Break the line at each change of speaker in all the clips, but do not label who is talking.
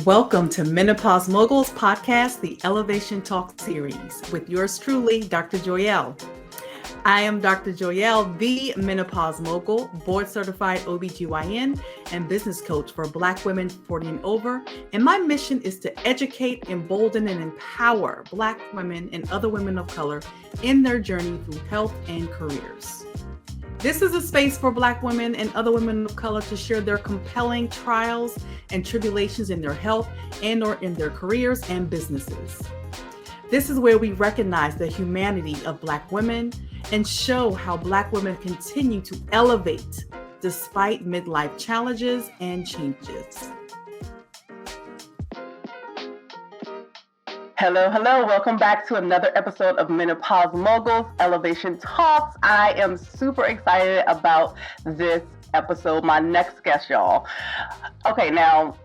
Welcome to Menopause Moguls podcast, the Elevation Talk series, with yours truly, Dr. Joyelle. I am Dr. Joyelle, the Menopause Mogul, board certified OBGYN and business coach for Black women 40 and over. And my mission is to educate, embolden, and empower Black women and other women of color in their journey through health and careers. This is a space for Black women and other women of color to share their compelling trials and tribulations in their health and or in their careers and businesses. This is where we recognize the humanity of Black women and show how Black women continue to elevate despite midlife challenges and changes. Hello. Welcome back to another episode of Menopause Moguls Elevation Talks. I am super excited about this episode, my next guest, y'all. Okay, now,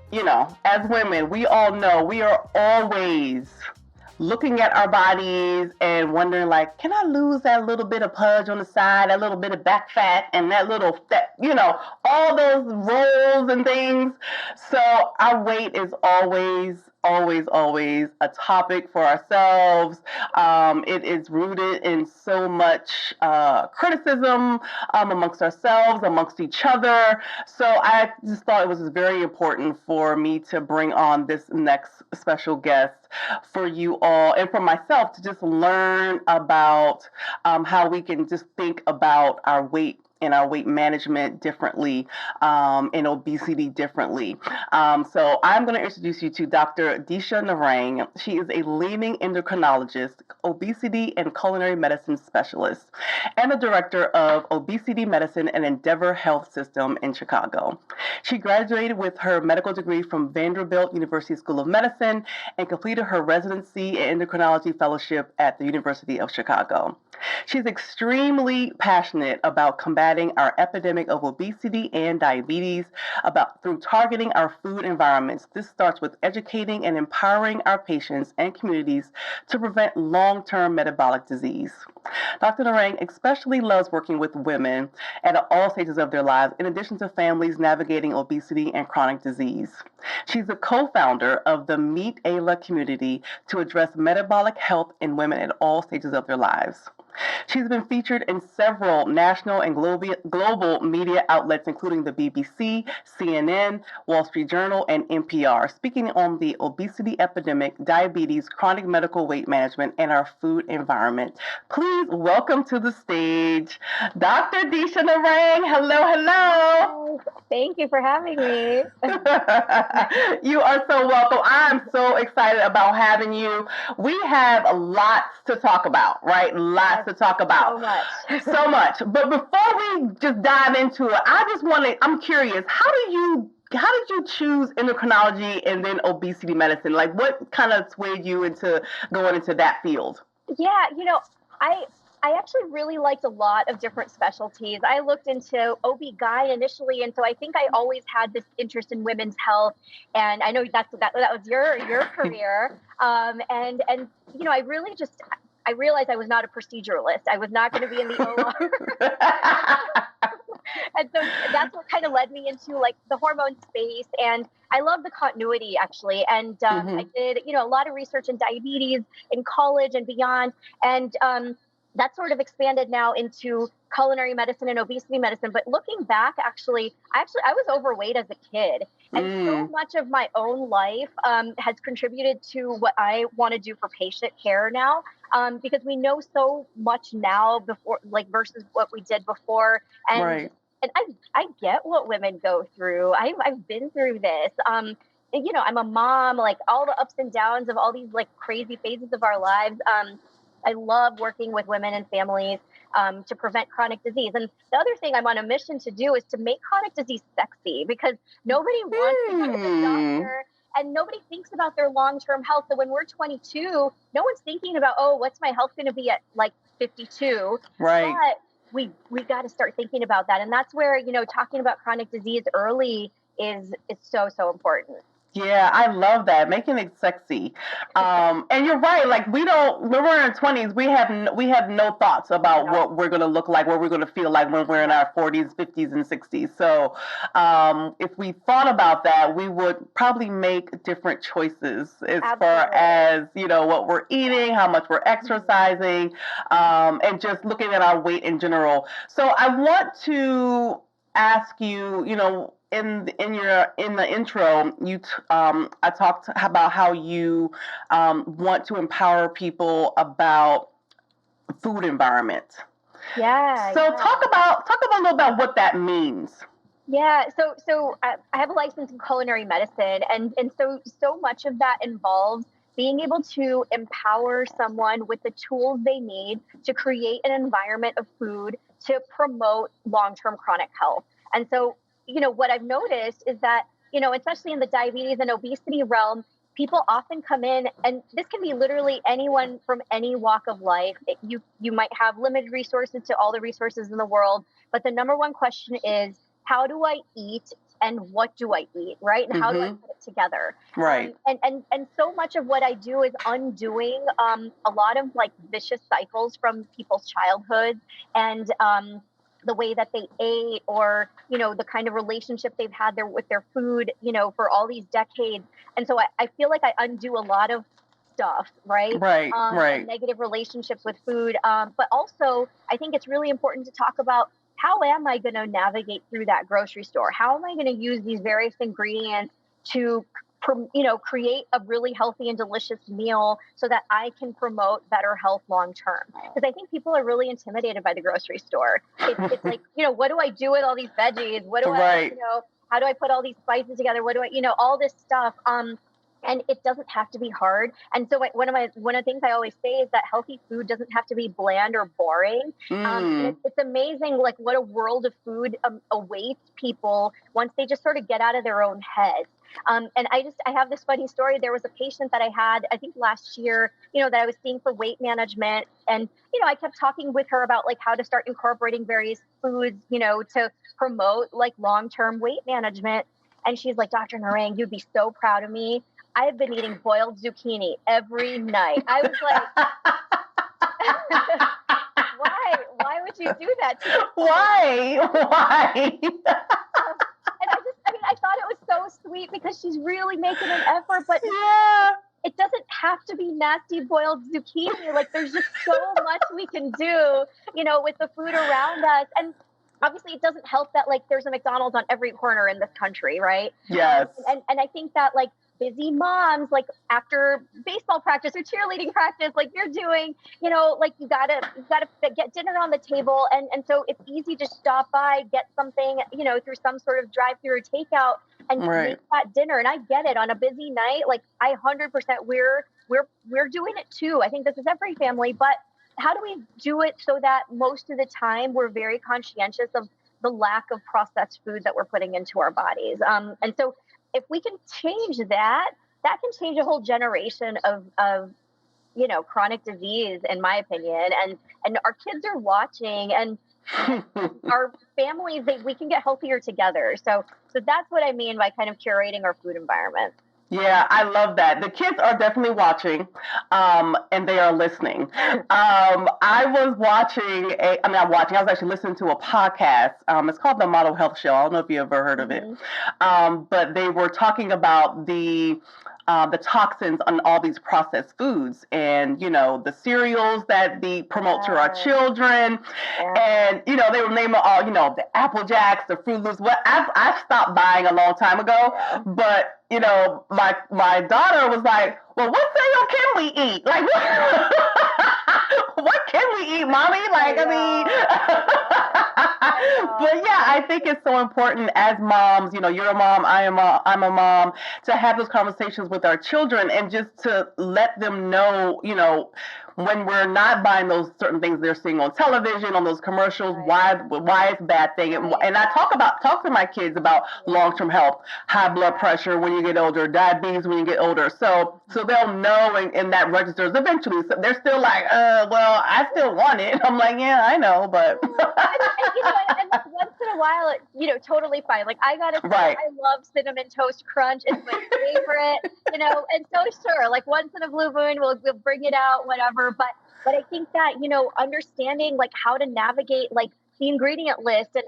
as women, we all know we are always looking at our bodies and wondering, like, can I lose that little bit of pudge on the side, that little bit of back fat, and that little, all those rolls and things. So our weight is always a topic for ourselves. It is rooted in so much criticism amongst ourselves, amongst each other. So I just thought it was very important for me to bring on this next special guest for you all and for myself to just learn about how we can just think about our weight and our weight management differently, and obesity differently. So I'm going to introduce you to Dr. Disha Narang. She is a leading endocrinologist, obesity and culinary medicine specialist, and the Director of Obesity Medicine and Endeavor Health System in Chicago. She graduated with her medical degree from Vanderbilt University School of Medicine and completed her residency and endocrinology fellowship at the University of Chicago. She's extremely passionate about combating our epidemic of obesity and diabetes through targeting our food environments. This starts with educating and empowering our patients and communities to prevent long-term metabolic disease. Dr. Narang especially loves working with women at all stages of their lives, in addition to families navigating obesity and chronic disease. She's a co-founder of the Meet Ayla community to address metabolic health in women at all stages of their lives. She's been featured in several national and global media outlets, including the BBC, CNN, Wall Street Journal, and NPR, speaking on the obesity epidemic, diabetes, chronic medical weight management, and our food environment. Please welcome to the stage, Dr. Disha Narang. Hello.
Thank you for having me.
You are so welcome. I'm so excited about having you. We have lots to talk about, right? Lots to talk about. So much. But before we just dive into it, I'm curious, how did you choose endocrinology and then obesity medicine? Like, what kind of swayed you into going into that field?
Yeah, I actually really liked a lot of different specialties. I looked into OB-GYN initially, and so I think I always had this interest in women's health. And I know that was your career. And I realized I was not a proceduralist. I was not going to be in the OR. And so that's what kind of led me into like the hormone space. And I love the continuity actually. And I did, a lot of research in diabetes in college and beyond. And that sort of expanded now into culinary medicine and obesity medicine. But looking back, I was overweight as a kid. And so much of my own life has contributed to what I want to do for patient care now. Because we know so much now versus what we did before. And,
right.
And I get what women go through. I've been through this. I'm a mom, like all the ups and downs of all these like crazy phases of our lives. I love working with women and families to prevent chronic disease. And the other thing I'm on a mission to do is to make chronic disease sexy, because nobody wants to go to the doctor and nobody thinks about their long-term health. So when we're 22, no one's thinking about, what's my health going to be at like 52?
Right.
But we got to start thinking about that. And that's where, talking about chronic disease early is so, so important.
Yeah, I love that. Making it sexy. And you're right. Like we don't, when we're in our 20s, we have no thoughts about
No.
what we're going to look like, what we're going to feel like when we're in our 40s, 50s, and 60s. So, if we thought about that, we would probably make different choices as far
Absolutely.
as, what we're eating, how much we're exercising, and just looking at our weight in general. So I want to ask you, in the intro, I talked about how you want to empower people about food environment.
Yeah.
So
Yeah.
talk a little about what that means.
Yeah, so I have a license in culinary medicine, and so much of that involves being able to empower someone with the tools they need to create an environment of food to promote long-term chronic health. And so, what I've noticed is that, especially in the diabetes and obesity realm, people often come in, and this can be literally anyone from any walk of life. You might have limited resources to all the resources in the world, but the number one question is, how do I eat and what do I eat, right? And how do I put it together?
Right.
And so much of what I do is undoing a lot of like vicious cycles from people's childhoods and the way that they ate, or the kind of relationship they've had there with their food, for all these decades. And so I feel like I undo a lot of stuff, right?
Right. Right.
And negative relationships with food. But also, I think it's really important to talk about, how am I going to navigate through that grocery store? How am I going to use these various ingredients to, create a really healthy and delicious meal so that I can promote better health long term? Because I think people are really intimidated by the grocery store. It's like, what do I do with all these veggies? What do
Right.
how do I put all these spices together? What do I, all this stuff. And it doesn't have to be hard. And so one of the things I always say is that healthy food doesn't have to be bland or boring. And it's amazing, like, what a world of food awaits people once they just sort of get out of their own heads. And I have this funny story. There was a patient that I had, I think last year, that I was seeing for weight management. And, I kept talking with her about like how to start incorporating various foods, to promote like long-term weight management. And she's like, Dr. Narang, you'd be so proud of me. I've been eating boiled zucchini every night. I was like, why would you do that to me?
Why?
And I thought it was so sweet because she's really making an effort, but
yeah.
It doesn't have to be nasty boiled zucchini. Like, there's just so much we can do, with the food around us. And obviously it doesn't help that like there's a McDonald's on every corner in this country, right?
Yes.
And I think that like busy moms, like after baseball practice or cheerleading practice, like you're doing, like you gotta get dinner on the table. And so it's easy to stop by, get something, through some sort of drive-through or takeout and make that dinner. And I get it, on a busy night, like I 100% we're doing it too. I think this is every family, but how do we do it so that most of the time we're very conscientious of the lack of processed food that we're putting into our bodies? And so if we can change that, that can change a whole generation of chronic disease, in my opinion. And our kids are watching, and our families, we can get healthier together. So that's what I mean by kind of curating our food environment.
Yeah, I love that. The kids are definitely watching, and they are listening. I was actually listening to a podcast. It's called The Model Health Show. I don't know if you ever heard of it. But they were talking about the toxins on all these processed foods, and the cereals that they promote to our children, and they were naming all the Apple Jacks, the Fruit Loops. What I stopped buying a long time ago, but my daughter was like, well, what cereal can we eat? Like, what can we eat, mommy? Like, I mean, but yeah, I think it's so important as moms, you're a mom, I'm a mom, to have those conversations with our children and just to let them know, when we're not buying those certain things they're seeing on television, on those commercials,
Right.
why it's a bad thing.
Right.
And I talk to my kids about long-term health, high blood pressure when you get older, diabetes when you get older. So they'll know, and that registers eventually. So they're still like, well, I still want it. I'm like, yeah, I know, but
and like once in a while, totally fine. Like I gotta say,
right.
I love cinnamon toast crunch. It's my favorite, and so sure, like once in a blue moon, we'll bring it out, whatever. But I think that, understanding like how to navigate like the ingredient list and,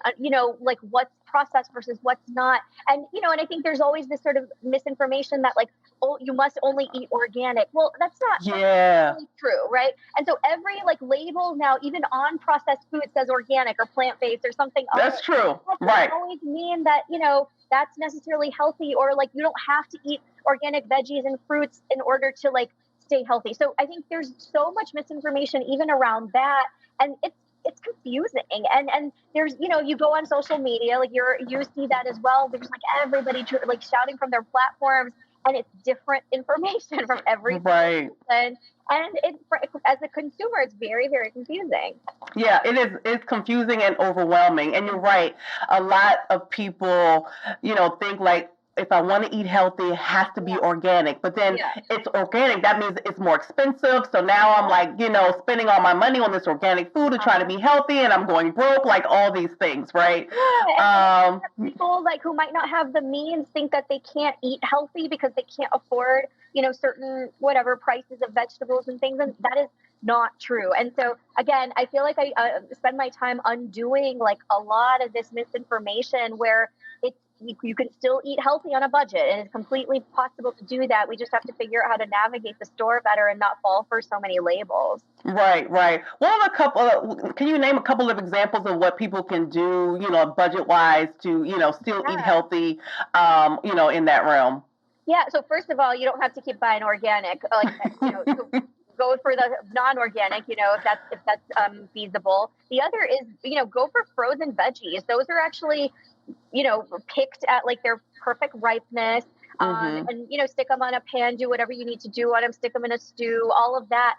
like what's processed versus what's not. And, and I think there's always this sort of misinformation that like, oh, you must only eat organic. Well, that's not really true, right? And so every like label now, even on processed food, says organic or plant-based or something.
That's true.
That
right.
doesn't always mean that, that's necessarily healthy, or like you don't have to eat organic veggies and fruits in order to like stay healthy. So I think there's so much misinformation even around that, and it's confusing. And there's, you go on social media, like you see that as well. There's like everybody like shouting from their platforms, and it's different information from every
right.
person. And as a consumer, it's very, very confusing.
Yeah, it is. It's confusing and overwhelming. And you're right. A lot of people, think like, if I want to eat healthy, it has to be organic. But then it's organic. That means it's more expensive. So now I'm like, spending all my money on this organic food to try to be healthy, and I'm going broke, like all these things, right?
Yeah, people like who might not have the means think that they can't eat healthy because they can't afford, certain whatever prices of vegetables and things. And that is not true. And so again, I feel like I spend my time undoing like a lot of this misinformation where you can still eat healthy on a budget, and it's completely possible to do that. We just have to figure out how to navigate the store better and not fall for so many labels.
Right. Can you name a couple of examples of what people can do, budget wise to, still eat healthy, in that realm?
Yeah. So first of all, you don't have to keep buying organic, like, go for the non-organic, if that's feasible. The other is, go for frozen veggies. Those are actually, picked at like their perfect ripeness, and, stick them on a pan, do whatever you need to do on them, stick them in a stew, all of that.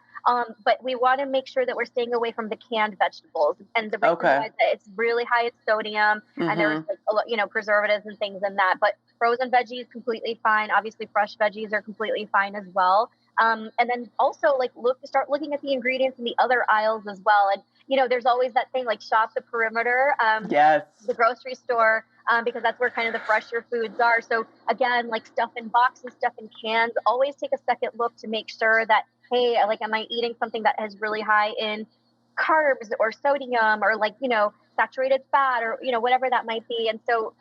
But we want to make sure that we're staying away from the canned vegetables, and the reason why is that it's really high in sodium, and there's like, preservatives and things in that. But frozen veggies, completely fine. Obviously fresh veggies are completely fine as well. And then also like start looking at the ingredients in the other aisles as well. And, there's always that thing like shop the perimeter, the grocery store, because that's where kind of the fresher foods are. So again, like stuff in boxes, stuff in cans, always take a second look to make sure that, hey, like, am I eating something that has really high in carbs or sodium or like, saturated fat or, whatever that might be. And so,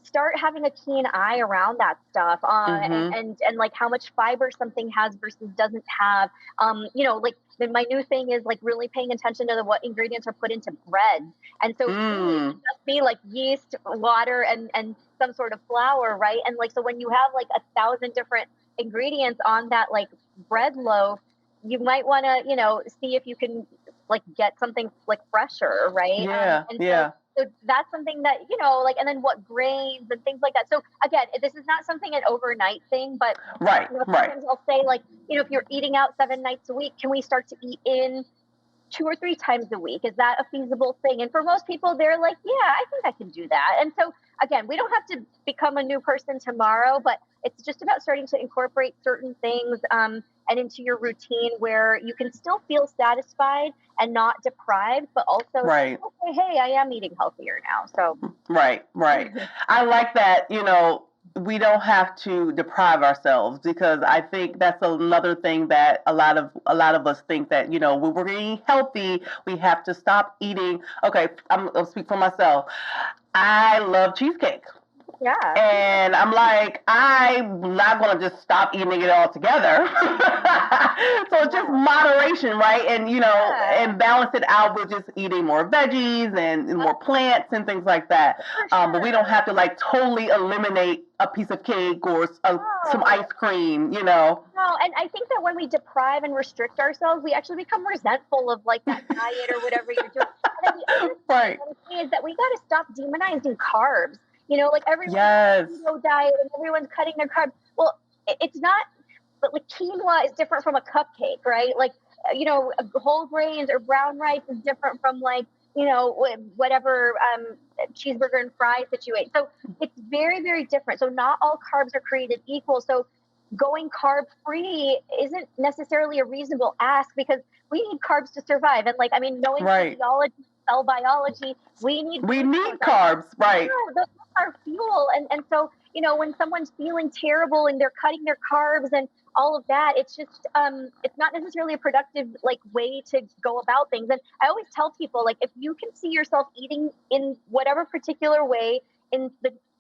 start having a keen eye around that stuff, and like how much fiber something has versus doesn't have. Like my new thing is like really paying attention to what ingredients are put into bread. And so it just be like yeast, water, and some sort of flour, right? And like, so when you have like 1,000 different ingredients on that like bread loaf, you might want to, see if you can like get something like fresher, right? So that's something that, like, and then what grains and things like that. So again, this is not something an overnight thing, but sometimes I'll say like, if you're eating out 7 nights a week, can we start to eat in 2 or 3 times a week? Is that a feasible thing? And for most people, they're like, yeah, I think I can do that. And so again, we don't have to become a new person tomorrow, but it's just about starting to incorporate certain things, and into your routine where you can still feel satisfied and not deprived, but also say, okay, hey, I am eating healthier now. So
right. I like that, we don't have to deprive ourselves, because I think that's another thing that a lot of us think that, when we're eating healthy, we have to stop eating. Okay, I'll speak for myself. I love cheesecake.
Yeah.
And I'm like, I'm not going to just stop eating it altogether. So it's just moderation, right? And, and balance it out with just eating more veggies and more plants and things like that. But we don't have to like totally eliminate a piece of cake or some ice cream,
No, and I think that when we deprive and restrict ourselves, we actually become resentful of like that diet or whatever you're doing. And then the other thing is that we got to stop demonizing carbs. Like everyone's keto diet and everyone's cutting their carbs. Well, it's not, but like quinoa is different from a cupcake, right? Like whole grains or brown rice is different from like, whatever cheeseburger and fries that you ate. So it's very, very different. So not all carbs are created equal. So going carb free isn't necessarily a reasonable ask because we need carbs to survive. And knowing physiology, cell biology, we need
carbs, right?
Yeah, those are fuel. And so, when someone's feeling terrible and they're cutting their carbs and all of that, it's just it's not necessarily a productive way to go about things. And I always tell people, if you can see yourself eating in whatever particular way in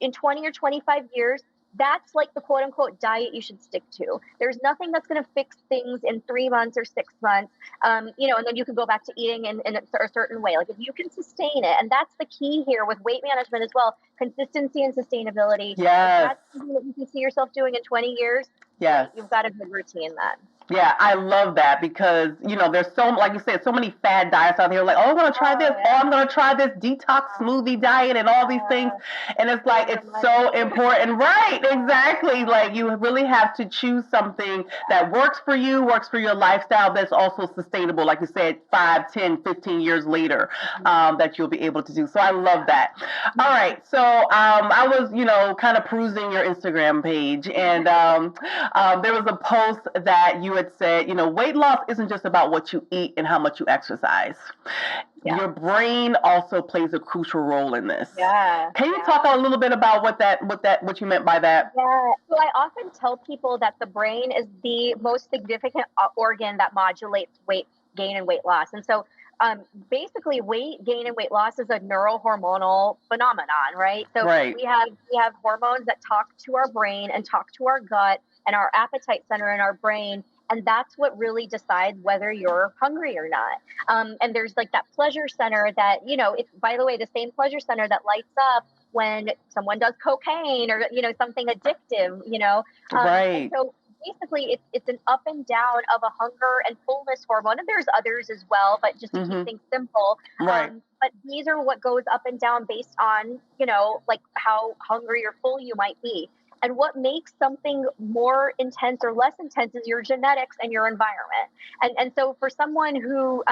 20 or 25 years, that's the quote unquote diet you should stick to. There's nothing that's going to fix things in 3 months or 6 months, and then you can go back to eating in a certain way. If you can sustain it, and that's the key here with weight management as well, consistency and sustainability.
Yes. If
that's something that you can see yourself doing in 20 years,
yes,
you've got a good routine then.
Yeah, I love that because, there's like you said, so many fad diets out there. Like, oh, I'm going to try this. Yeah. Oh, I'm going to try this detox smoothie diet and all these things. And it's it's so important. Right, exactly. You really have to choose something that works for you, works for your lifestyle, that's also sustainable. Like you said, 5, 10, 15 years later, that you'll be able to do. So I love that. All right. So I was, kind of perusing your Instagram page, and there was a post that you had said, weight loss isn't just about what you eat and how much you exercise. Yeah. Your brain also plays a crucial role in this.
Yeah.
Can you talk a little bit about what you meant by that?
Yeah. So I often tell people that the brain is the most significant organ that modulates weight gain and weight loss. And so basically weight gain and weight loss is a neurohormonal phenomenon, right? So we have hormones that talk to our brain and talk to our gut and our appetite center in our brain. And that's what really decides whether you're hungry or not. And there's that pleasure center that, it's, by the way, the same pleasure center that lights up when someone does cocaine or, something addictive,
Right.
And so basically it's an up and down of a hunger and fullness hormone. And there's others as well, but just to keep things simple.
Right.
But these are what goes up and down based on, how hungry or full you might be. And what makes something more intense or less intense is your genetics and your environment. And so for someone who,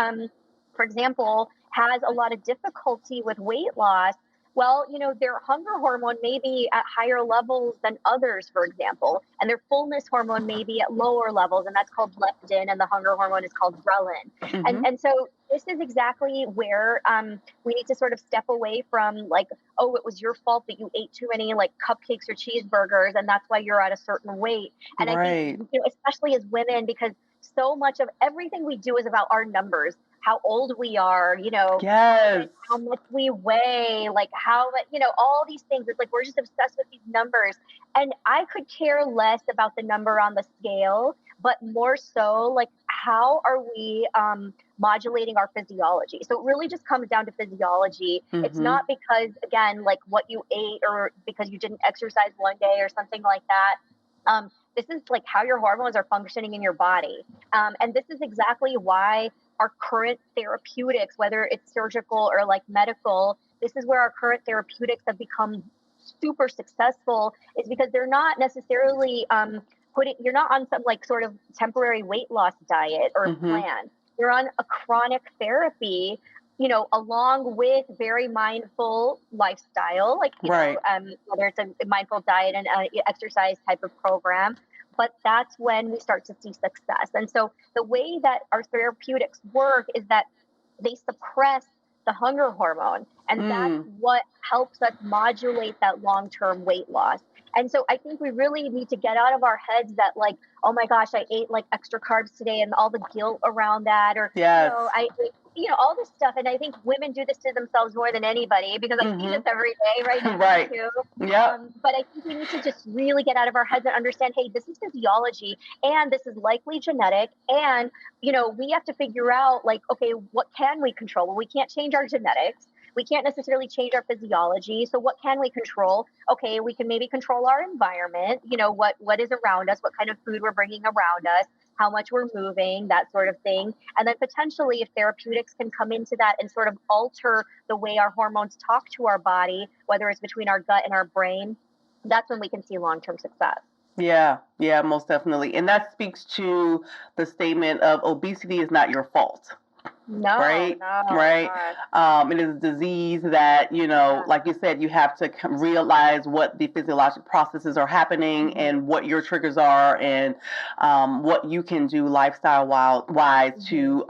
for example, has a lot of difficulty with weight loss, well, their hunger hormone may be at higher levels than others, for example, and their fullness hormone may be at lower levels, and that's called leptin, and the hunger hormone is called ghrelin. And so this is exactly where we need to sort of step away from oh, it was your fault that you ate too many cupcakes or cheeseburgers, and that's why you're at a certain weight. And I think, especially as women, because so much of everything we do is about our numbers. How old we are,
yes,
how much we weigh, how, all these things. It's we're just obsessed with these numbers. And I could care less about the number on the scale, but more so how are we modulating our physiology? So it really just comes down to physiology. It's not because, again, what you ate or because you didn't exercise one day or something like that. This is how your hormones are functioning in your body. And this is exactly why our current therapeutics, whether it's surgical or medical, this is where our current therapeutics have become super successful, is because they're not necessarily you're not on some sort of temporary weight loss diet or plan. You're on a chronic therapy, along with very mindful lifestyle, whether it's a mindful diet and exercise type of program. But that's when we start to see success. And so the way that our therapeutics work is that they suppress the hunger hormone. And that's what helps us modulate that long-term weight loss. And so I think we really need to get out of our heads that oh my gosh, I ate extra carbs today and all the guilt around that, or, I ate, all this stuff. And I think women do this to themselves more than anybody because I see this every day right now.
Right.
Too.
Yeah.
But I think we need to just really get out of our heads and understand, hey, this is physiology and this is likely genetic. And, we have to figure out okay, what can we control? Well, we can't change our genetics. We can't necessarily change our physiology. So what can we control? Okay, we can maybe control our environment, what is around us, what kind of food we're bringing around us, how much we're moving, that sort of thing. And then potentially if therapeutics can come into that and sort of alter the way our hormones talk to our body, whether it's between our gut and our brain, that's when we can see long-term success.
Yeah, yeah, most definitely. And that speaks to the statement of obesity is not your fault.
No,
Right?
no,
Right.
not.
It is a disease that,
Yeah.
like you said, you have to realize what the physiologic processes are happening
Mhm,
and what your triggers are and what you can do wise
mhm,
to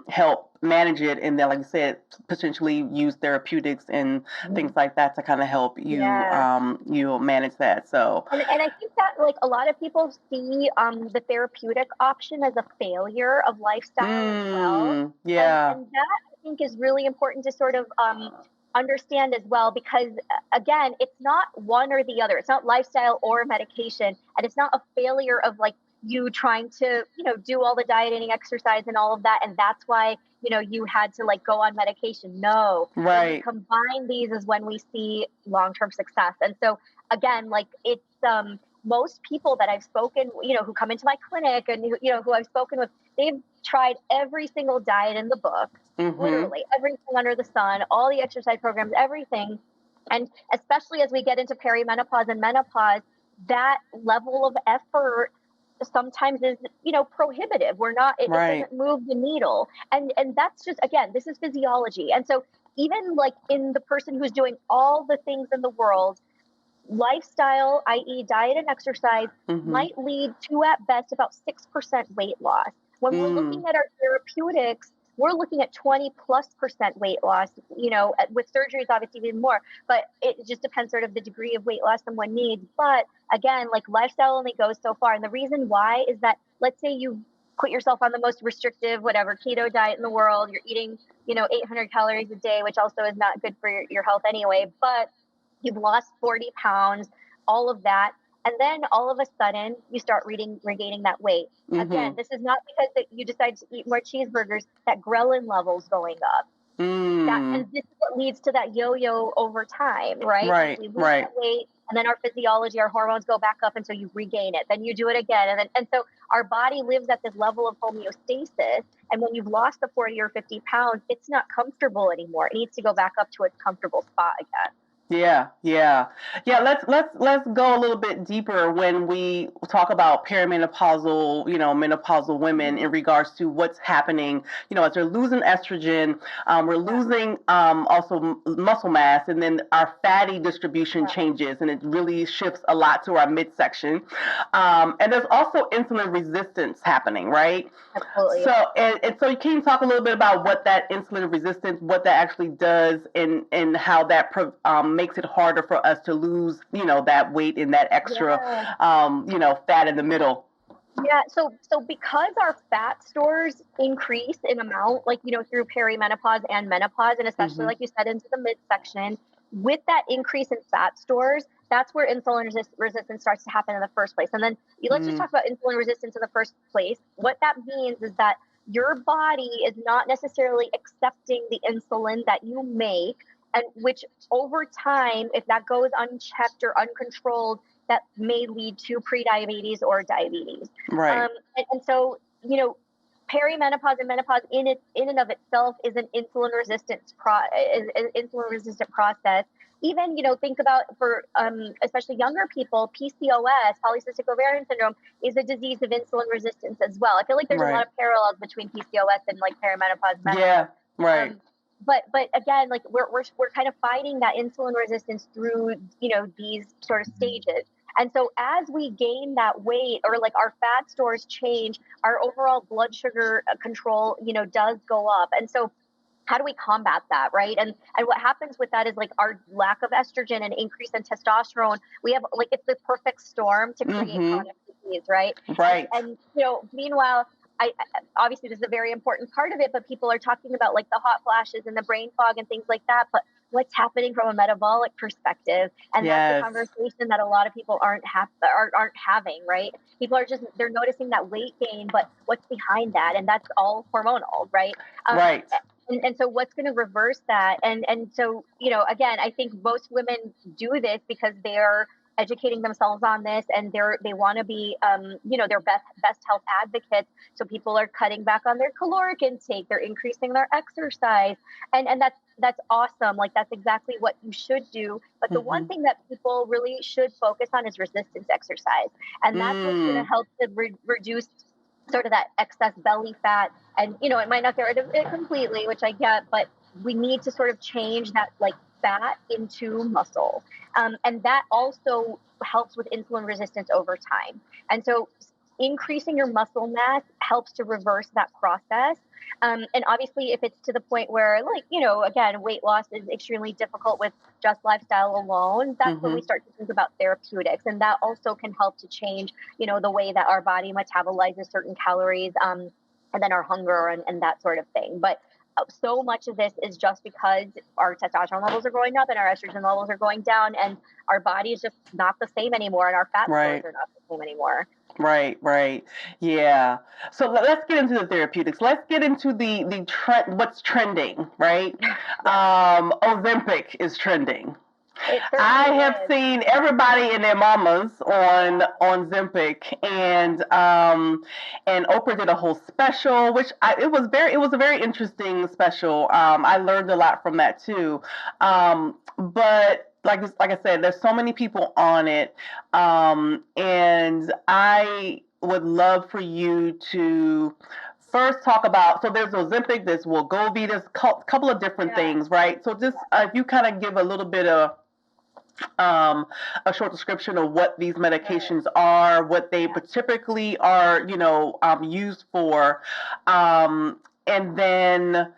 help manage it. And then, like you said, potentially use therapeutics and things
mhm.
like that to kind of help you,
Yeah.
manage that. So,
And I think that like a lot of people see the therapeutic option as a failure of lifestyle as well.
yeah,
And that I think is really important to sort of understand as well because again, it's not one or the other. It's not lifestyle or medication, and it's not a failure of like you trying to, do all the dieting, exercise and all of that and that's why, you had to like go on medication. No. When we
right,
combine these is when we see long-term success. And so again, like it's most people that I've spoken, who come into my clinic and who I've spoken with, they've tried every single diet in the book,
mm-hmm,
literally everything under the sun, all the exercise programs, everything. And especially as we get into perimenopause and menopause, that level of effort sometimes is, prohibitive. We're not, it
right,
doesn't move the needle. And that's just, again, this is physiology. And so even like in the person who's doing all the things in the world, lifestyle, i.e., diet and exercise,
mm-hmm,
might lead to at best about 6% weight loss. When we're
mm,
looking at our therapeutics, we're looking at 20+% weight loss, with surgeries, obviously, even more. But it just depends sort of the degree of weight loss someone needs. But again, like lifestyle only goes so far. And the reason why is that let's say you put yourself on the most restrictive, whatever, keto diet in the world, you're eating, 800 calories a day, which also is not good for your health anyway. But you've lost 40 pounds, all of that. And then all of a sudden, you start regaining that weight. Again,
mm-hmm,
this is not because that you decide to eat more cheeseburgers, that ghrelin levels going up. And
mm.
this is what leads to that yo-yo over time, right?
Right,
We lose
right.
that weight, and then our physiology, our hormones go back up, and so you regain it. Then you do it again, and so our body lives at this level of homeostasis. And when you've lost the 40 or 50 pounds, it's not comfortable anymore. It needs to go back up to its comfortable spot again.
Yeah, yeah, yeah. Let's go a little bit deeper when we talk about perimenopausal, menopausal women
Mhm.
in regards to what's happening. As they're losing estrogen, we're
Yeah,
losing also muscle mass, and then our fatty distribution
yeah,
changes, and it really shifts a lot to our midsection. And there's also insulin resistance happening, right?
absolutely.
So, and so can you talk a little bit about what that insulin resistance, what that actually does, and how that makes it harder for us to lose, that weight and that extra,
Yeah.
fat in the middle.
Yeah, so because our fat stores increase in amount, like through perimenopause and menopause, and especially
Mm-hmm.
like you said into the midsection, with that increase in fat stores, that's where insulin resistance starts to happen in the first place. And then let's just
Mm,
talk about insulin resistance in the first place. What that means is that your body is not necessarily accepting the insulin that you make, and which over time, if that goes unchecked or uncontrolled, that may lead to prediabetes or diabetes.
right.
And so, perimenopause and menopause in and of itself is an insulin resistant process. Even think about for especially younger people, PCOS, polycystic ovarian syndrome, is a disease of insulin resistance as well. I feel like there's a lot
Right.
of parallels between PCOS and like perimenopause, menopause.
Yeah. Right.
Um, but again, like we're kind of fighting that insulin resistance through these sort of stages. And so as we gain that weight or like our fat stores change, our overall blood sugar control, does go up. And so how do we combat that, right? And what happens with that is like our lack of estrogen and increase in testosterone. We have like it's the perfect storm to create
Mm-hmm.
chronic disease, right?
Right.
And meanwhile, obviously this is a very important part of it, but people are talking about like the hot flashes and the brain fog and things like that. But what's happening from a metabolic perspective, and that's the
Yes.
conversation that a lot of people aren't having, right? People are just they're noticing that weight gain, but what's behind that? And that's all hormonal, right? Um,
Right.
and so what's going to reverse that? And so again, I think most women do this because they're educating themselves on this, and they want to be, their best health advocates. So people are cutting back on their caloric intake, they're increasing their exercise, and that's awesome. Like, that's exactly what you should do. But the one thing that people really should focus on is resistance exercise, and that's what's going to help to reduce sort of that excess belly fat. And it might not get rid of it completely, which I get, but we need to sort of change that, like, fat into muscle. And that also helps with insulin resistance over time. And so increasing your muscle mass helps to reverse that process. And obviously, if it's to the point where, like, again, weight loss is extremely difficult with just lifestyle alone, that's when we start to think about therapeutics. And that also can help to change, the way that our body metabolizes certain calories, and then our hunger and that sort of thing. But so much of this is just because our testosterone levels are going up and our estrogen levels are going down, and our body is just not the same anymore, and our fat stores are not the same anymore.
Right. Yeah. So let's get into the therapeutics. Let's get into the trend, what's trending, right? Ozempic is trending. I have seen everybody and their mamas on Ozempic, and Oprah did a whole special, which it was a very interesting special. I learned a lot from that too. But like I said, there's so many people on it, and I would love for you to first talk about. So there's Ozempic, there's Wegovy, there's a couple of different things, right? So just if you kind of give a little bit of a short description of what these medications are, what they typically are, used for, and then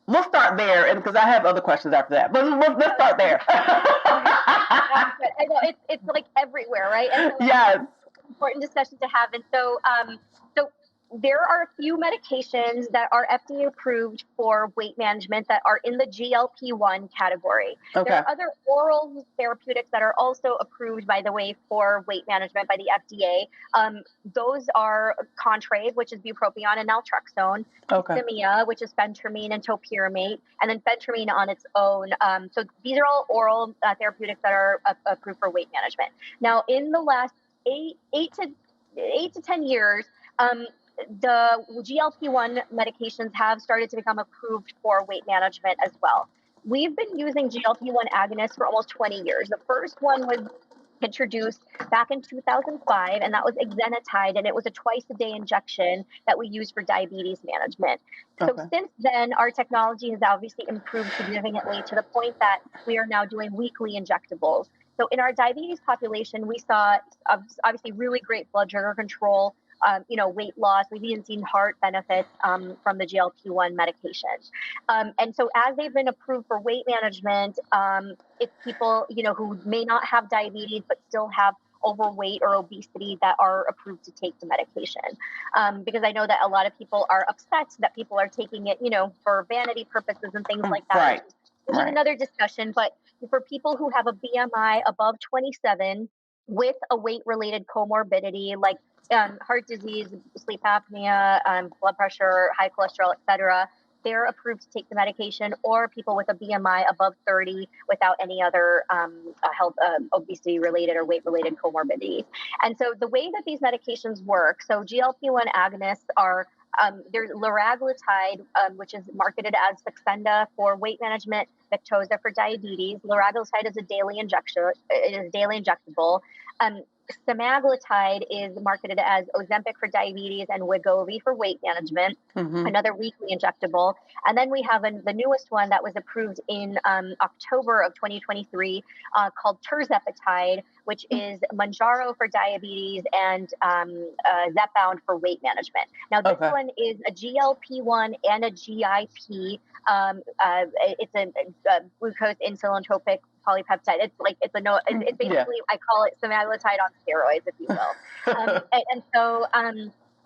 we'll start there, and because I have other questions after that, but let's start there.
I know it's like everywhere, right? And so
yes,
important discussion to have. And so, there are a few medications that are FDA approved for weight management that are in the GLP-1 category.
Okay.
There are other oral therapeutics that are also approved, by the way, for weight management by the FDA. Those are Contrave, which is bupropion and naltrexone, Symia, which is phentermine and topiramate, and then phentermine on its own. So these are all oral therapeutics that are approved for weight management. Now, in the last 8 to 10 years, the GLP-1 medications have started to become approved for weight management as well. We've been using GLP-1 agonists for almost 20 years. The first one was introduced back in 2005, and that was exenatide, and it was a twice-a-day injection that we use for diabetes management. So since then, our technology has obviously improved significantly to the point that we are now doing weekly injectables. So in our diabetes population, we saw obviously really great blood sugar control, weight loss. We've even seen heart benefits from the GLP-1 medication. And so as they've been approved for weight management, it's people, who may not have diabetes but still have overweight or obesity that are approved to take the medication. Because I know that a lot of people are upset that people are taking it, for vanity purposes and things like that, which is another discussion. But for people who have a BMI above 27 with a weight-related comorbidity like heart disease, sleep apnea, blood pressure, high cholesterol, etc., they're approved to take the medication, or people with a BMI above 30 without any other health, obesity-related or weight-related comorbidities. And so the way that these medications work, so GLP-1 agonists are, there's liraglutide, which is marketed as Saxenda for weight management, Victoza for diabetes. Liraglutide is a daily injection. It is daily injectable. Semaglutide is marketed as Ozempic for diabetes and Wegovy for weight management, another weekly injectable. And then we have the newest one that was approved in October of 2023 called tirzepatide, which is Mounjaro for diabetes and Zepbound for weight management. Now, this one is a GLP-1 and a GIP. It's a glucose insulinotropic polypeptide. It's basically, I call it semaglutide on steroids, if you will. And so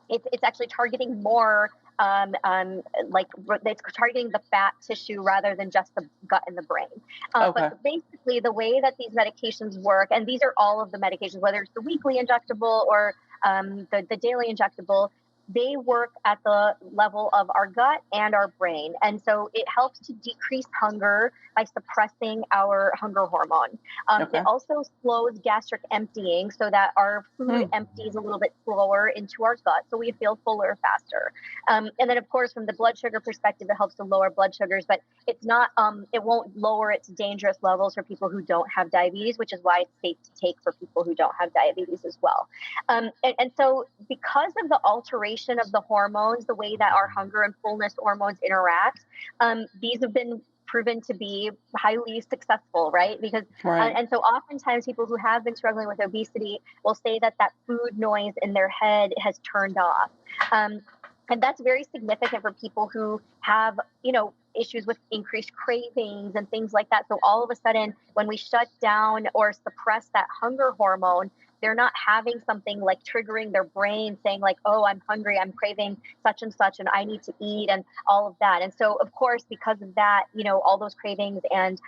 it's actually targeting more, it's targeting the fat tissue rather than just the gut and the brain. But basically, the way that these medications work, and these are all of the medications, whether it's the weekly injectable or the daily injectable, they work at the level of our gut and our brain. And so it helps to decrease hunger by suppressing our hunger hormone.
Okay.
It also slows gastric emptying so that our food empties a little bit slower into our gut, so we feel fuller faster. And then, of course, from the blood sugar perspective, it helps to lower blood sugars, but it's not, it won't lower it to dangerous levels for people who don't have diabetes, which is why it's safe to take for people who don't have diabetes as well. And so because of the alteration of the hormones, the way that our hunger and fullness hormones interact, these have been proven to be highly successful, right? Because, and so oftentimes people who have been struggling with obesity will say that that food noise in their head has turned off. And that's very significant for people who have, issues with increased cravings and things like that. So all of a sudden, when we shut down or suppress that hunger hormone, they're not having something like triggering their brain saying like, oh, I'm hungry, I'm craving such and such, and I need to eat and all of that. And so, of course, because of that, all those cravings and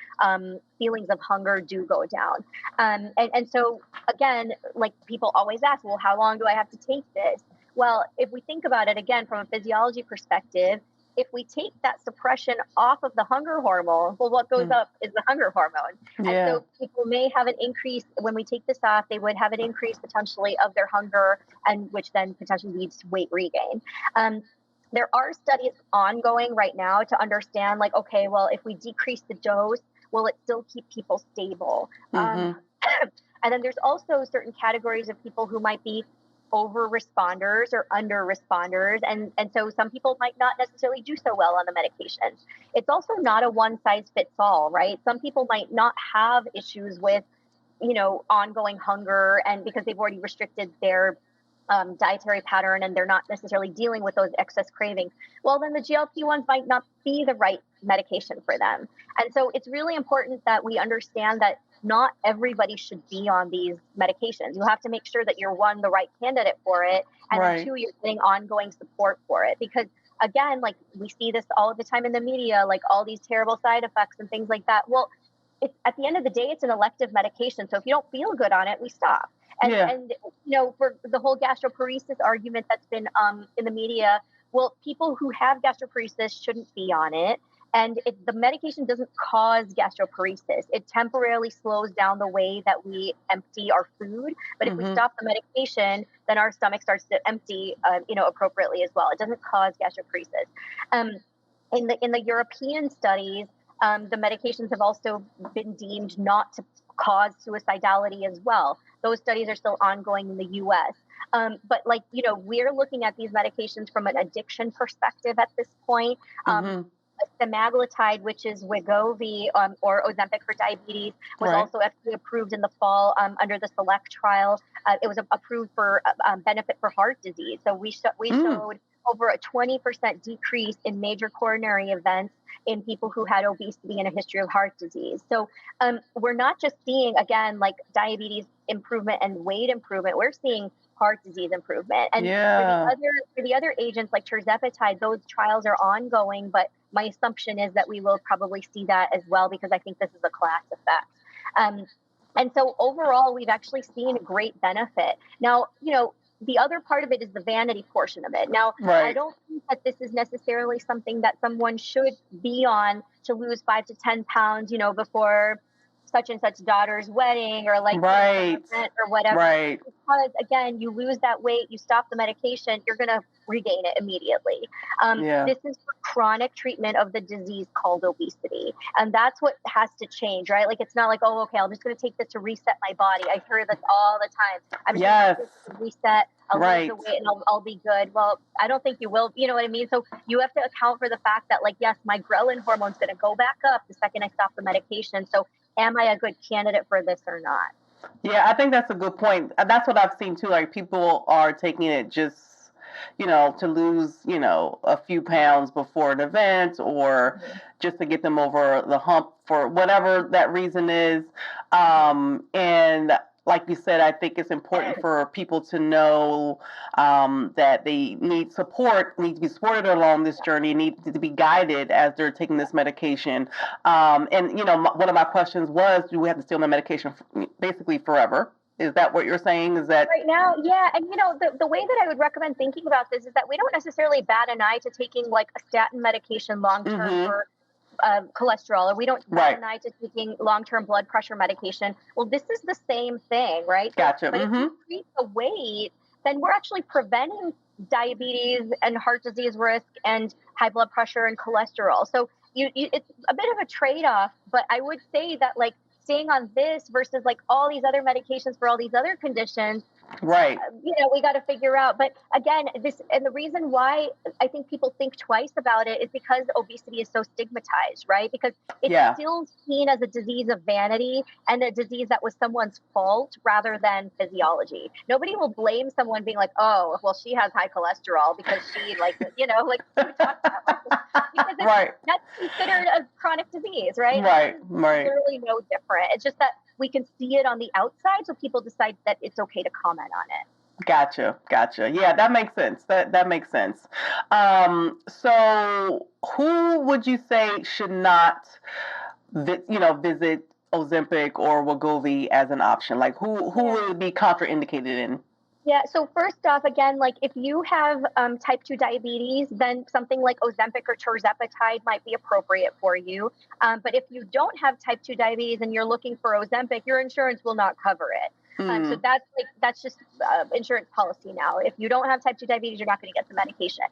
feelings of hunger do go down. And so, again, like people always ask, well, how long do I have to take this? Well, if we think about it again from a physiology perspective, if we take that suppression off of the hunger hormone, well, what goes up is the hunger hormone. And so people may have an increase when we take this off, they would have an increase potentially of their hunger, and which then potentially leads to weight regain. There are studies ongoing right now to understand like, okay, well, if we decrease the dose, will it still keep people stable? And then there's also certain categories of people who might be over responders or under responders. And so some people might not necessarily do so well on the medications. It's also not a one size fits all, right? Some people might not have issues with, ongoing hunger, and because they've already restricted their dietary pattern and they're not necessarily dealing with those excess cravings, well, then the GLP-1s might not be the right medication for them. And so it's really important that we understand that not everybody should be on these medications. You have to make sure that you're, one, the right candidate for it, and then two, you're getting ongoing support for it. Because again, like we see this all the time in the media, like all these terrible side effects and things like that. Well, at the end of the day, it's an elective medication. So if you don't feel good on it, we stop. And for the whole gastroparesis argument that's been in the media, well, people who have gastroparesis shouldn't be on it. And the medication doesn't cause gastroparesis. It temporarily slows down the way that we empty our food. But if we stop the medication, then our stomach starts to empty, appropriately as well. It doesn't cause gastroparesis. In the European studies, the medications have also been deemed not to cause suicidality as well. Those studies are still ongoing in the U.S. But we're looking at these medications from an addiction perspective at this point. Semaglutide, which is Wegovy or Ozempic for diabetes, was also FDA approved in the fall under the SELECT trial. It was approved for benefit for heart disease. So we showed over a 20% decrease in major coronary events in people who had obesity and a history of heart disease. So we're not just seeing, again, like diabetes improvement and weight improvement. We're seeing heart disease improvement. And for the other agents like tirzepatide, those trials are ongoing, but my assumption is that we will probably see that as well, because I think this is a class effect. And so overall, we've actually seen a great benefit. Now, the other part of it is the vanity portion of it. Now, I don't think that this is necessarily something that someone should be on to lose 5 to 10 pounds, before such and such daughter's wedding or like or whatever. Because again, you lose that weight, you stop the medication, you're going to regain it immediately. This is for chronic treatment of the disease called obesity. And that's what has to change, right? Like, it's not like, oh, okay, I'm just going to take this to reset my body. I hear this all the time. I'm just going to take this to reset, I'll lose the weight and I'll be good. Well, I don't think you will. You know what I mean? So you have to account for the fact that, like, yes, my ghrelin hormone's going to go back up the second I stop the medication. So am I a good candidate for this or not?
Yeah, I think that's a good point. That's what I've seen too. Like, people are taking it just, to lose, a few pounds before an event, or just to get them over the hump for whatever that reason is. And like you said, I think it's important for people to know that they need support, need to be supported along this journey, need to be guided as they're taking this medication. And, one of my questions was, do we have to stay on the medication basically forever? Is that what you're saying? Is that
right now? Yeah. And, the way that I would recommend thinking about this is that we don't necessarily bat an eye to taking like a statin medication long term for cholesterol, or we don't bat an eye to taking long-term blood pressure medication. Well, this is the same thing, right?
Gotcha.
But if you treat the weight, then we're actually preventing diabetes and heart disease risk and high blood pressure and cholesterol. So it's a bit of a trade-off, but I would say that like staying on this versus like all these other medications for all these other conditions,
right.
We got to figure out. But again, the reason why I think people think twice about it is because obesity is so stigmatized, right? Because it's still seen as a disease of vanity and a disease that was someone's fault rather than physiology. Nobody will blame someone being like, oh, well, she has high cholesterol because she like, because that's considered a chronic disease, right?
Right.
Literally no different. It's just that we can see it on the outside, so people decide that it's okay to comment on it.
Gotcha. Yeah, that makes sense. That makes sense. So who would you say should not, visit Ozempic or Wegovy as an option? Like who would be contraindicated in?
Yeah. So first off, again, like if you have type 2 diabetes, then something like Ozempic or tirzepatide might be appropriate for you. But if you don't have type 2 diabetes and you're looking for Ozempic, your insurance will not cover it. So that's just insurance policy now. If you don't have type 2 diabetes, you're not going to get the medication.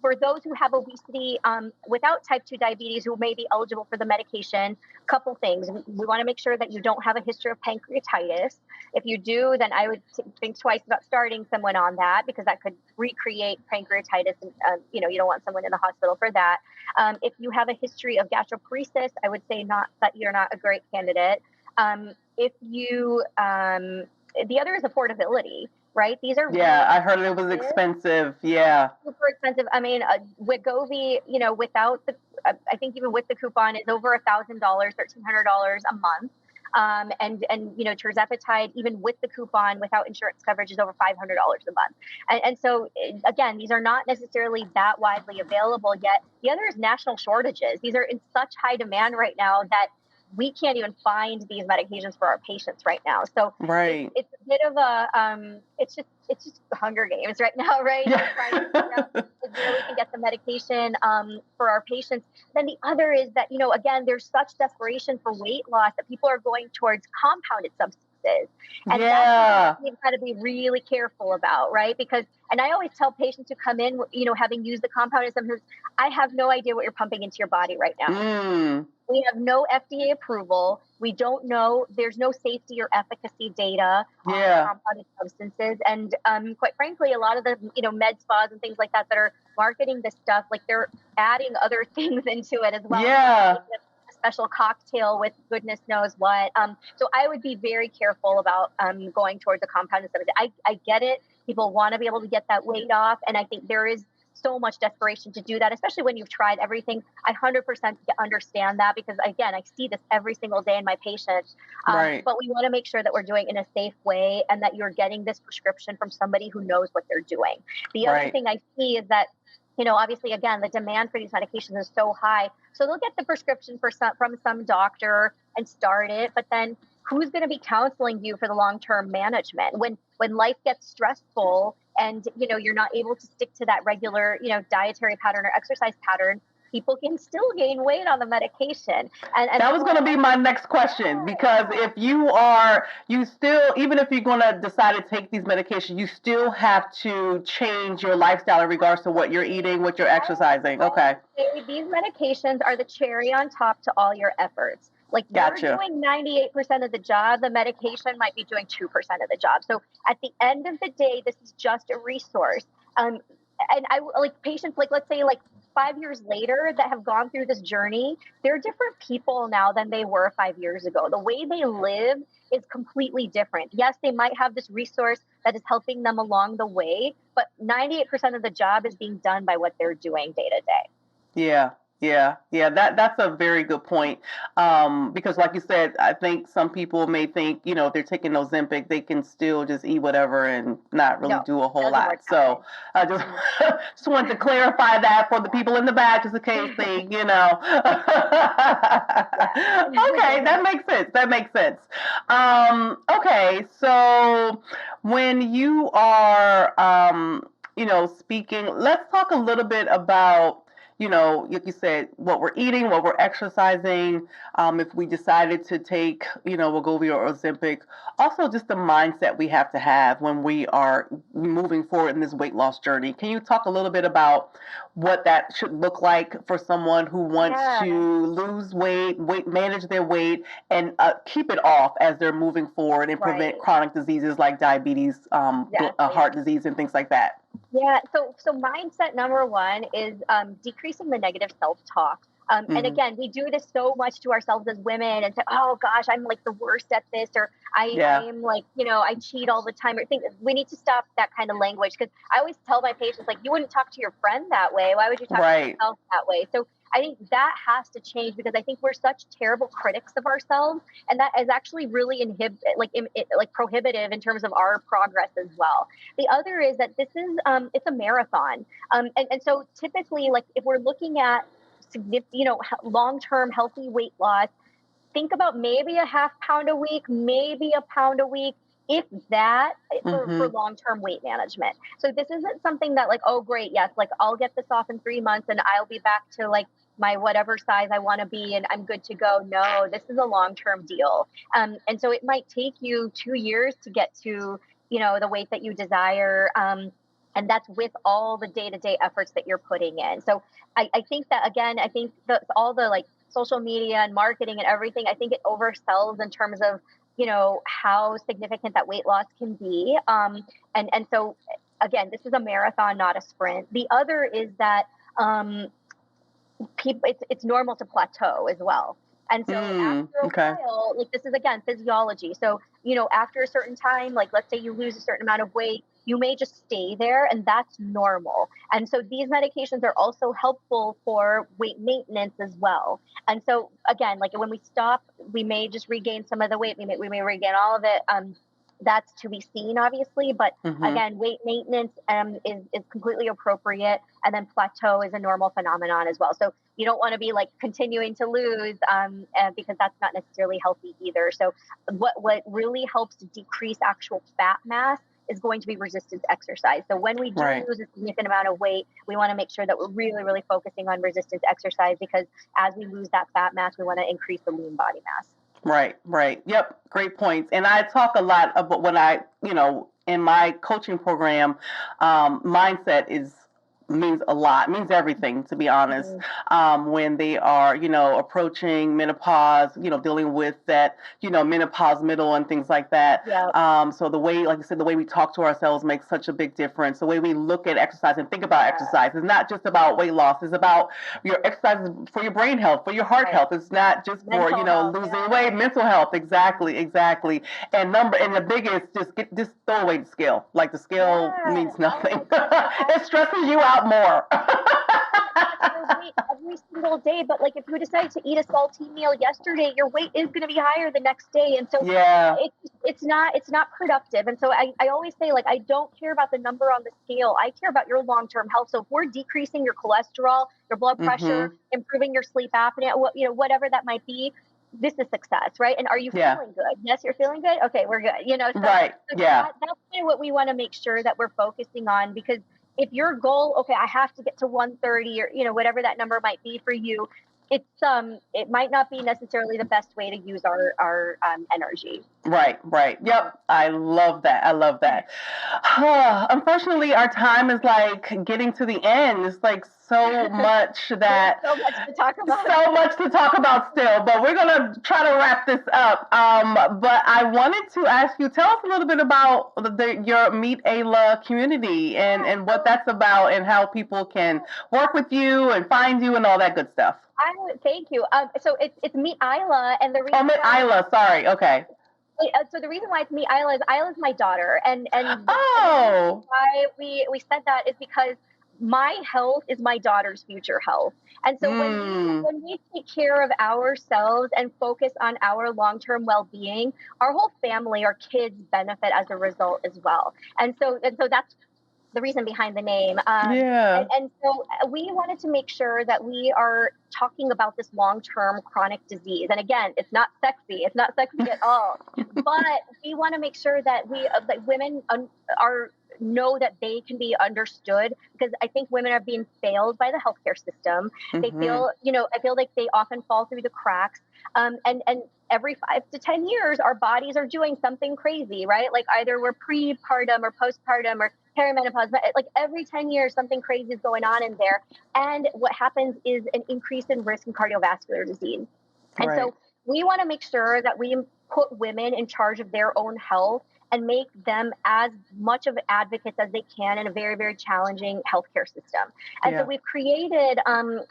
For those who have obesity without type 2 diabetes who may be eligible for the medication, couple things. We want to make sure that you don't have a history of pancreatitis. If you do, then I would think twice about starting someone on that because that could recreate pancreatitis. And, you don't want someone in the hospital for that. If you have a history of gastroparesis, I would say that you're not a great candidate. If you, the other is affordability. Right? These are
I heard it was expensive. Yeah,
super expensive. I mean, Wegovy, without the, I think even with the coupon, is over $1,000, $1,300 a month. And tirzepatide, even with the coupon, without insurance coverage, is over $500 a month. And so, again, these are not necessarily that widely available yet. The other is national shortages. These are in such high demand right now that we can't even find these medications for our patients right now. So it's a bit of a, it's just Hunger Games right now, right?
Yeah.
Trying to figure out where we can get the medication for our patients. Then the other is that, again, there's such desperation for weight loss that people are going towards compounded substances. And that's something we've got to be really careful about, right? Because, and I always tell patients who come in, having used the compounded substances, I have no idea what you're pumping into your body right now. We have no FDA approval. We don't know. There's no safety or efficacy data on compounded substances. And quite frankly, a lot of the med spas and things like that are marketing this stuff, like they're adding other things into it as well.
Yeah.
A special cocktail with goodness knows what. So I would be very careful about going towards a compounded substance. I get it. People want to be able to get that weight off. And I think there is so much desperation to do that, especially when you've tried everything. I 100% understand that because, again, I see this every single day in my patients. But we want to make sure that we're doing it in a safe way and that you're getting this prescription from somebody who knows what they're doing. The other thing I see is that, obviously, again, the demand for these medications is so high. So they'll get the prescription from some doctor and start it. But then who's going to be counseling you for the long-term management when life gets stressful and, you're not able to stick to that regular, dietary pattern or exercise pattern? People can still gain weight on the medication. And
that was going to be my next question, because if even if you're going to decide to take these medications, you still have to change your lifestyle in regards to what you're eating, what you're exercising. Okay.
These medications are the cherry on top to all your efforts. Like you're doing 98% of the job, the medication might be doing 2% of the job. So at the end of the day, this is just a resource. And I like patients, like let's say like 5 years later that have gone through this journey, they're different people now than they were 5 years ago. The way they live is completely different. Yes, they might have this resource that is helping them along the way, but 98% of the job is being done by what they're doing day to day.
Yeah. Yeah, yeah, that's a very good point. Because like you said, I think some people may think, if they're taking Ozempic, they can still just eat whatever and not really
No,
do a whole
doesn't
lot.
work that
So
way.
I just
Mm-mm.
just wanted to clarify that for the
Yeah.
people in the back, just in case they. Okay,
Yeah.
that makes sense. That makes sense. Okay, so when you are, speaking, let's talk a little bit about like you said, what we're eating, what we're exercising. If we decided to take, Wegovy or Ozempic, also just the mindset we have to have when we are moving forward in this weight loss journey. Can you talk a little bit about what that should look like for someone who wants
Yeah,
to lose weight, manage their weight, and keep it off as they're moving forward and prevent
right.
chronic diseases like diabetes,
Exactly.
heart disease, and things like that?
Yeah. So mindset number one is decreasing the negative self-talk. And
Hmm.
again, we do this so much to ourselves as women and say, oh gosh, I'm like the worst at this, or I
Yeah.
am like, I cheat all the time, or think we need to stop that kind of language. Because I always tell my patients, like, you wouldn't talk to your friend that way. Why would you talk to
Right.
yourself that way? So I think that has to change, because I think we're such terrible critics of ourselves, and that is actually really like prohibitive in terms of our progress as well. The other is that this is it's a marathon, and so typically, like if we're looking at significant, long-term healthy weight loss, think about maybe a half pound a week, maybe a pound a week, if that, for
Hmm.
long-term weight management. So this isn't something that, like, oh great, yes, like I'll get this off in 3 months and I'll be back to like my whatever size I want to be and I'm good to go. No, this is a long-term deal. And so it might take you 2 years to get to, the weight that you desire. And that's with all the day-to-day efforts that you're putting in. So I think that, again, I think that all the like social media and marketing and everything, I think it oversells in terms of, how significant that weight loss can be. And so again, this is a marathon, not a sprint. The other is that people, it's normal to plateau as well. And so after a
Okay.
while, like this is again physiology. So, after a certain time, like let's say you lose a certain amount of weight, you may just stay there, and that's normal. And so these medications are also helpful for weight maintenance as well. And so again, like when we stop, we may just regain some of the weight, we may regain all of it. That's to be seen, obviously, but
Hmm.
again, weight maintenance is completely appropriate, and then plateau is a normal phenomenon as well. So you don't want to be like continuing to lose, because that's not necessarily healthy either. So what really helps to decrease actual fat mass is going to be resistance exercise. So when we do
Right.
lose a significant amount of weight, we want to make sure that we're really, really focusing on resistance exercise, because as we lose that fat mass, we want to increase the lean body mass.
Right, right. Yep, great points. And I talk a lot about when in my coaching program, mindset is means a lot, means everything, to be honest.
Mhm.
When they are, approaching menopause, dealing with that, menopause middle and things like that.
Yeah.
So the way, like I said, the way we talk to ourselves makes such a big difference. The way we look at exercise and think about
Yeah.
exercise is not just about weight loss. It's about your exercise for your brain health, for your heart
Right.
health. It's not just for,
Mental health.
losing weight,
Yeah.
mental health. Exactly, exactly. And the biggest, just throw away the scale. Like the scale
Yeah.
means nothing.
Oh my gosh.
It stresses you out more.
You're at your weight every single day, but like if you decide to eat a salty meal yesterday, your weight is going to be higher the next day, and so
Yeah.
it's not productive. And so I always say, like, I don't care about the number on the scale. I care about your long-term health. So if we're decreasing your cholesterol, your blood pressure,
Mhm.
improving your sleep apnea, whatever that might be, this is success, right? And are you
Yeah.
feeling good? Yes, you're feeling good. Okay, we're good. So
Right. Yeah.
that's kind of what we want to make sure that we're focusing on, because if your goal, okay, I have to get to 130, or whatever that number might be for you, it might not be necessarily the best way to use our energy.
Right, right. Yep. I love that. I love that. Unfortunately, our time is like getting to the end. It's like so much
There's
that
so much to talk about.
so much to talk about still, but we're gonna try to wrap this up. But I wanted to ask you, tell us a little bit about your Meet Ayla community and what
So
that's about and how people can work with you and find you and all that good stuff.
thank you. So it's Meet Isla, and the
Oh,
reason
Meet
why
Ayla. Sorry. Okay.
it's me Isla is my daughter, and the reason
Oh.
why we said that is because my health is my daughter's future health. And so when we take care of ourselves and focus on our long-term well-being, our whole family, our kids benefit as a result as well. And so that's the reason behind the name. And so we wanted to make sure that we are talking about this long-term chronic disease. And again, it's not sexy. It's not sexy at all. But we want to make sure that that women are know that they can be understood, because I think women are being failed by the healthcare system. They feel, I feel like they often fall through the cracks. And every 5 to 10 years, our bodies are doing something crazy, right? Like either we're prepartum or postpartum or perimenopause, but like every 10 years, something crazy is going on in there. And what happens is an increase in risk in cardiovascular disease. And so we want to make sure that we put women in charge of their own health and make them as much of advocates as they can in a very, very challenging healthcare system. And so we've created a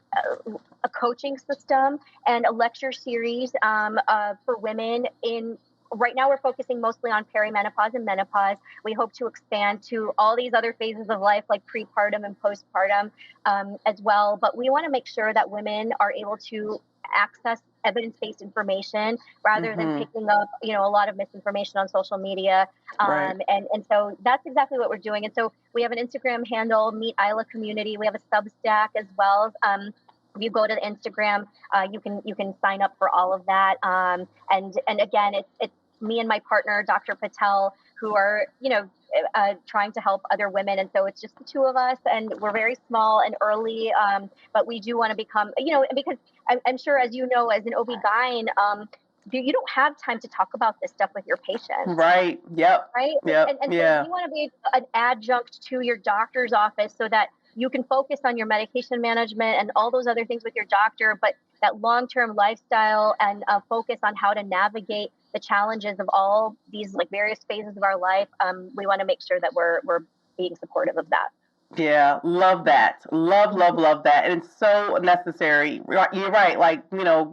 coaching system and a lecture series for women in. Right now, we're focusing mostly on perimenopause and menopause. We hope to expand to all these other phases of life, like prepartum and postpartum as well. But we want to make sure that women are able to access evidence-based information rather than picking up, a lot of misinformation on social media. And so that's exactly what we're doing. And so we have an Instagram handle, Meet Isla Community. We have a Substack as well. If you go to the Instagram, you can sign up for all of that. And again, it's me and my partner, Dr. Patel, who are, trying to help other women. And so it's just the two of us, and we're very small and early, but we do want to become, because I'm sure, as you know, as an OB-GYN, you don't have time to talk about this stuff with your patients.
Right. Yep.
Right.
Yep.
And so you want to be an adjunct to your doctor's office so that you can focus on your medication management and all those other things with your doctor, but that long-term lifestyle and focus on how to navigate the challenges of all these like various phases of our life. We want to make sure that we're being supportive of that.
Yeah, love that. Love that. And it's so necessary. You're right. Like,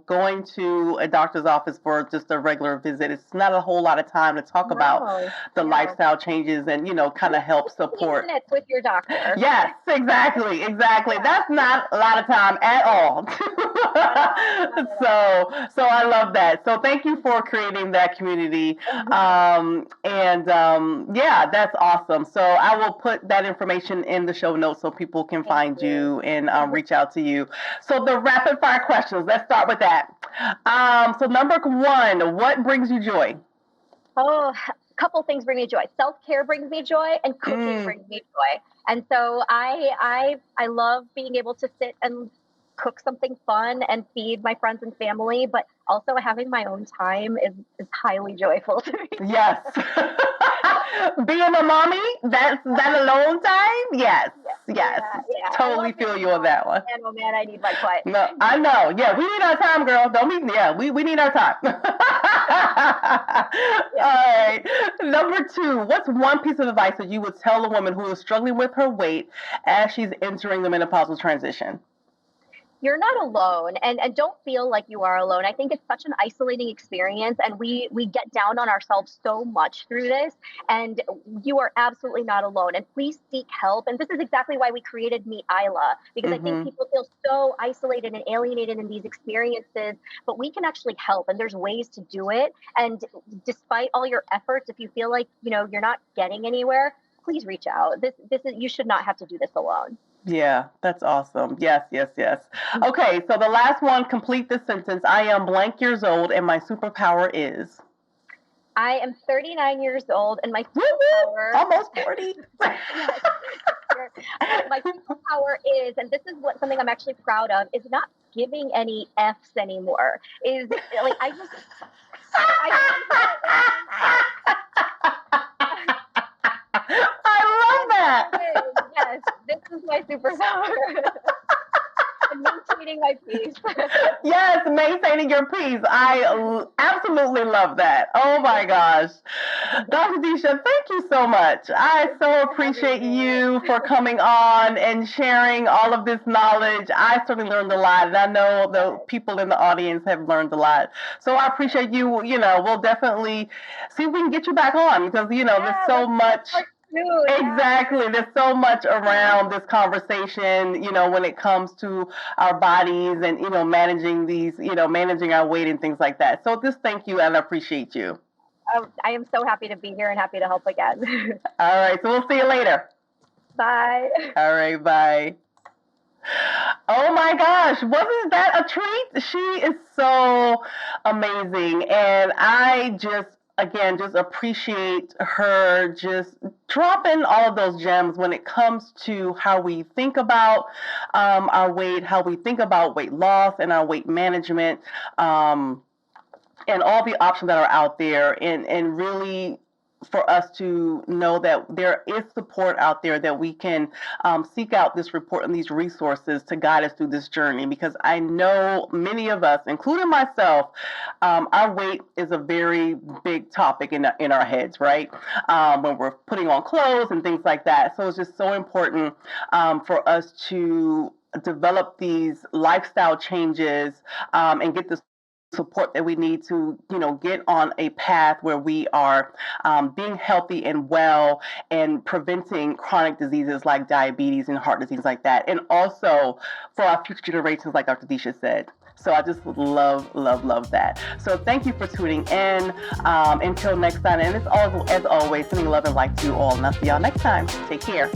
going to a doctor's office for just a regular visit, it's not a whole lot of time to talk about the lifestyle changes and, kind of help support.
15 minutes with your doctor.
Yes, exactly. That's not a lot of time at all. So I love that. So thank you for creating that community. That's awesome. So I will put that information in the show notes so people can find you and reach out to you. So the rapid fire questions, let's start with that. So number 1, what brings you joy?
Oh, a couple things bring me joy. Self-care brings me joy, and cooking brings me joy. And so I love being able to sit and cook something fun and feed my friends and family, but also having my own time is highly joyful to me.
Yes. Being a mommy, that alone time, yes. Totally feel you on that one.
Oh man, I need my quiet.
No, I know. Yeah, we need our time, girl. We need our time. All right. Number 2, what's one piece of advice that you would tell a woman who is struggling with her weight as she's entering the menopausal transition?
You're not alone, and don't feel like you are alone. I think it's such an isolating experience, and we get down on ourselves so much through this, and you are absolutely not alone. And please seek help. And this is exactly why we created Meet Isla, because I think people feel so isolated and alienated in these experiences, but we can actually help, and there's ways to do it. And despite all your efforts, if you feel like you're not getting anywhere, please reach out. This is, you should not have to do this alone.
Yeah, that's awesome. Yes. Okay, so the last one, complete this sentence. I am blank years old and my superpower is?
I am 39 years old and my superpower...
Almost 40.
My superpower is, and this is something I'm actually proud of, is not giving any Fs anymore. Is like, I
love that.
Yes, this is my superpower. Maintaining my peace.
Yes, maintaining your peace. I absolutely love that. Oh my gosh. Dr. Disha, thank you so much. I so appreciate you for coming on and sharing all of this knowledge. I certainly learned a lot, and I know the people in the audience have learned a lot. So I appreciate you. We'll definitely see if we can get you back on, because, there's so much.
too.
Exactly. There's so much around this conversation, when it comes to our bodies and, managing these, managing our weight and things like that. So just thank you and I appreciate you.
I am so happy to be here and happy to help again.
All right. So we'll see you later.
Bye.
All right. Bye. Oh my gosh, wasn't that a treat? She is so amazing. And I just appreciate her just dropping all of those gems when it comes to how we think about our weight, how we think about weight loss and our weight management, and all the options that are out there, and really for us to know that there is support out there, that we can seek out this report and these resources to guide us through this journey. Because I know many of us, including myself, our weight is a very big topic in our heads, right? When we're putting on clothes and things like that. So it's just so important for us to develop these lifestyle changes and get this support that we need to, get on a path where we are being healthy and well and preventing chronic diseases like diabetes and heart disease like that. And also for our future generations, like Dr. Disha said. So I just love that. So thank you for tuning in. Until next time. And as always, sending love and light to you all. And I'll see y'all next time. Take care.